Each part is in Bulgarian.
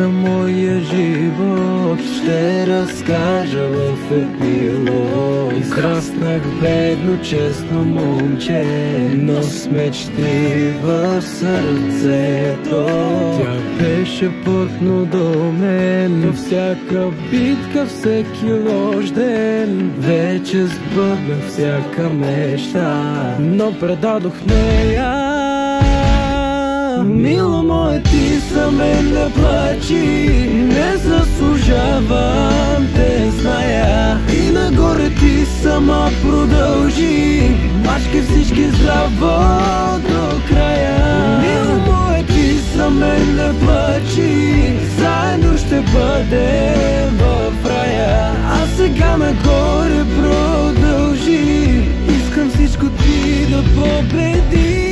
за моя живот ще разкажа в епилог. Израснах бедно, честно момче, но с мечти в сърцето. Тя беше плътно до мен, във всяка битка, всеки лош ден. Вече сбъднах всяка мечта, но предадох нея. Мило мое, ти за мен не плачи, не заслужавам те, зная. И нагоре ти сама продължи, мачкай всички здраво до края. Мило мое, ти за мен не плачи, заедно ще бъдем в рая. А сега нагоре продължи, искам всичко ти да победи.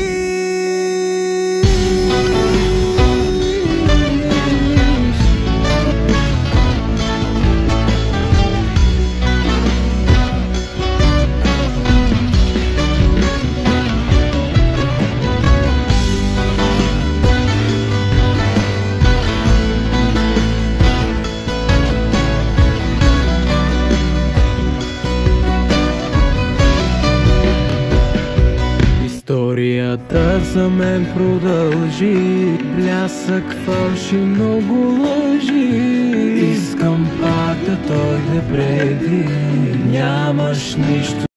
Историята за мен продължи, блясък, фалши, много лъжи. Искам пак да дойде преди, нямаш нищо